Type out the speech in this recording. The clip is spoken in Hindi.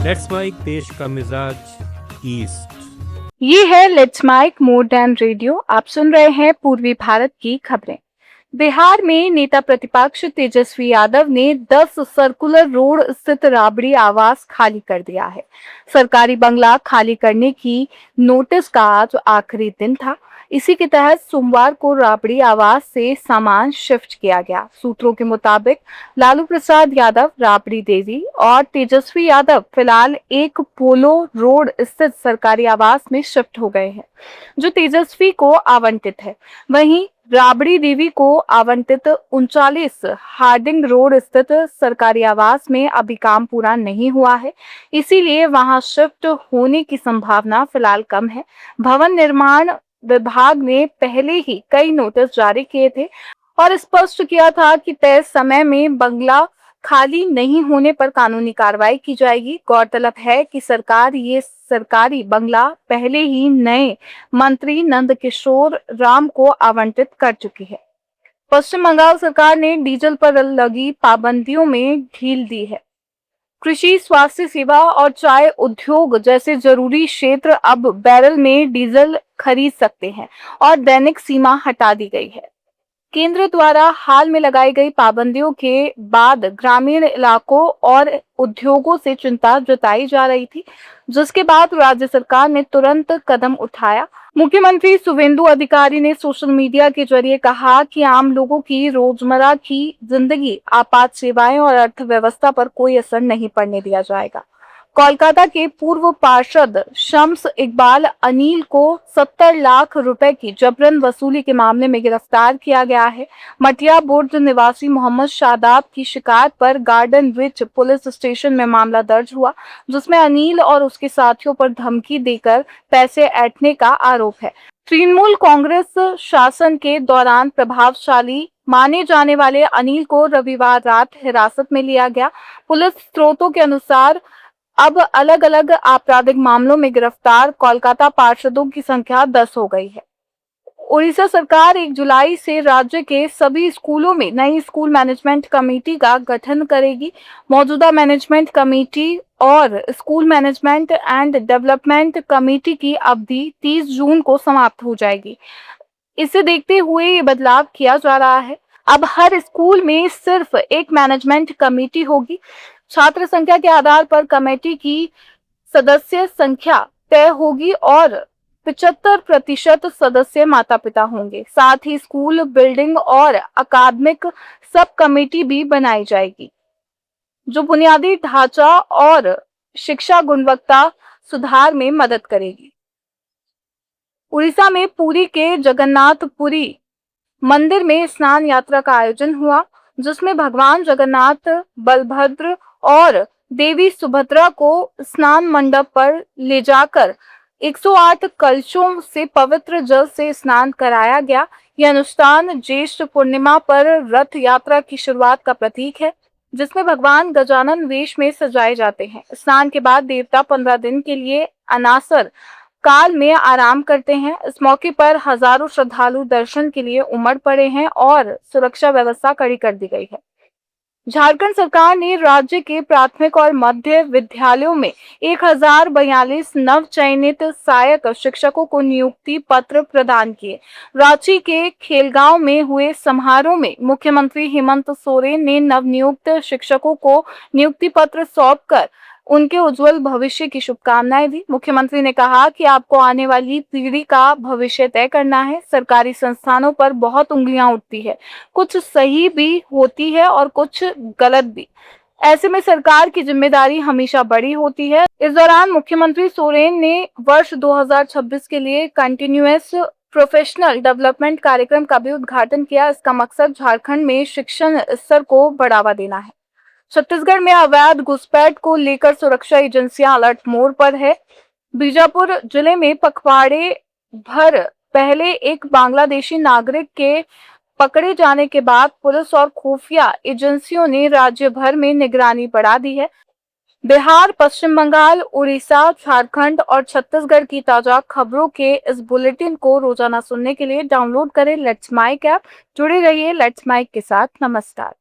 लेट्स माइक देश का मिजाज ईस्ट। ये है let's mike more than radio. आप सुन रहे हैं पूर्वी भारत की खबरें। बिहार में नेता प्रतिपक्ष तेजस्वी यादव ने 10 सर्कुलर रोड स्थित राबड़ी आवास खाली कर दिया है। सरकारी बंगला खाली करने की नोटिस का आज आखिरी दिन था। इसी के तहत सोमवार को राबड़ी आवास से सामान शिफ्ट किया गया। सूत्रों के मुताबिक लालू प्रसाद यादव, राबड़ी देवी और तेजस्वी यादव फिलहाल एक पोलो रोड स्थित सरकारी आवास में शिफ्ट हो गए हैं, जो तेजस्वी को आवंटित है। वहीं राबड़ी देवी को आवंटित 39 हार्डिंग रोड स्थित सरकारी आवास में अभी काम पूरा नहीं हुआ है, इसीलिए वहां शिफ्ट होने की संभावना फिलहाल कम है। भवन निर्माण विभाग ने पहले ही कई नोटिस जारी किए थे और स्पष्ट किया था कि तय समय में बंगला खाली नहीं होने पर कानूनी कार्रवाई की जाएगी। गौरतलब है कि सरकार ये सरकारी बंगला पहले ही नए मंत्री नंदकिशोर राम को आवंटित कर चुकी है। पश्चिम बंगाल सरकार ने डीजल पर लगी पाबंदियों में ढील दी है। कृषि, स्वास्थ्य सेवा और चाय उद्योग जैसे जरूरी क्षेत्र अब बैरल में डीजल खरीद सकते हैं और दैनिक सीमा हटा दी गई है। केंद्र द्वारा हाल में लगाई गई पाबंदियों के बाद ग्रामीण इलाकों और उद्योगों से चिंता जताई जा रही थी, जिसके बाद राज्य सरकार ने तुरंत कदम उठाया। मुख्यमंत्री शुवेंदु अधिकारी ने सोशल मीडिया के जरिए कहा कि आम लोगों की रोजमर्रा की जिंदगी, आपात सेवाएं और अर्थव्यवस्था पर कोई असर नहीं पड़ने दिया जाएगा। कोलकाता के पूर्व पार्षद शम्स इकबाल अनिल को 70 लाख रुपए की जबरन वसूली के मामले में गिरफ्तार किया गया है। मटिया बुर्ज निवासी मोहम्मद शादाब की शिकायत पर गार्डन रिच पुलिस स्टेशन में मामला दर्ज हुआ, जिसमें अनिल और उसके साथियों पर धमकी देकर पैसे ऐंठने का आरोप है। तृणमूल कांग्रेस शासन के दौरान प्रभावशाली माने जाने वाले अनिल को रविवार रात हिरासत में लिया गया। पुलिस स्रोतों के अनुसार अब अलग अलग आपराधिक मामलों में गिरफ्तार कोलकाता पार्षदों की संख्या 10 हो गई है। उड़ीसा सरकार 1 जुलाई से राज्य के सभी स्कूलों में नई स्कूल मैनेजमेंट कमेटी का गठन करेगी। मौजूदा मैनेजमेंट कमेटी और school management and development committee की अवधि 30 जून को समाप्त हो जाएगी। इसे देखते हुए ये बदलाव किया जा रहा है। अब हर स्कूल में सिर्फ एक मैनेजमेंट कमेटी होगी। छात्र संख्या के आधार पर कमेटी की सदस्य संख्या तय होगी और 75% सदस्य माता पिता होंगे। साथ ही स्कूल बिल्डिंग और अकादमिक सब कमेटी भी बनाई जाएगी, जो बुनियादी ढांचा और शिक्षा गुणवत्ता सुधार में मदद करेगी। उड़ीसा में पुरी के जगन्नाथपुरी मंदिर में स्नान यात्रा का आयोजन हुआ, जिसमें भगवान जगन्नाथ, बलभद्र और देवी सुभद्रा को स्नान मंडप पर ले जाकर 108 कलशों से पवित्र जल से स्नान कराया गया। यह अनुष्ठान ज्येष्ठ पूर्णिमा पर रथ यात्रा की शुरुआत का प्रतीक है, जिसमें भगवान गजानन वेश में सजाए जाते हैं। स्नान के बाद देवता 15 दिन के लिए अनासर काल में आराम करते हैं। इस मौके पर हजारों श्रद्धालु दर्शन के लिए उमड़ पड़े हैं और सुरक्षा व्यवस्था कड़ी कर दी गई है। झारखंड सरकार ने राज्य के प्राथमिक और मध्य विद्यालयों में 1042 नव चयनित सहायक शिक्षकों को नियुक्ति पत्र प्रदान किए। रांची के खेलगांव में हुए समारोह में मुख्यमंत्री हेमंत सोरेन ने नवनियुक्त शिक्षकों को नियुक्ति पत्र सौंपकर उनके उज्जवल भविष्य की शुभकामनाएं दी। मुख्यमंत्री ने कहा कि आपको आने वाली पीढ़ी का भविष्य तय करना है। सरकारी संस्थानों पर बहुत उंगलियां उठती है, कुछ सही भी होती है और कुछ गलत भी। ऐसे में सरकार की जिम्मेदारी हमेशा बड़ी होती है। इस दौरान मुख्यमंत्री सोरेन ने वर्ष 2026 के लिए कंटिन्यूअस प्रोफेशनल डेवलपमेंट कार्यक्रम का भी उद्घाटन किया। इसका मकसद झारखंड में शिक्षण स्तर को बढ़ावा देना है। छत्तीसगढ़ में अवैध घुसपैठ को लेकर सुरक्षा एजेंसियां अलर्ट मोड पर है। बीजापुर जिले में पखवाड़े भर पहले एक बांग्लादेशी नागरिक के पकड़े जाने के बाद पुलिस और खुफिया एजेंसियों ने राज्य भर में निगरानी बढ़ा दी है। बिहार, पश्चिम बंगाल, उड़ीसा, झारखंड और छत्तीसगढ़ की ताजा खबरों के इस बुलेटिन को रोजाना सुनने के लिए डाउनलोड करें लेट्स माइक ऐप। जुड़े रहिए लेट्स माइक के साथ। नमस्कार।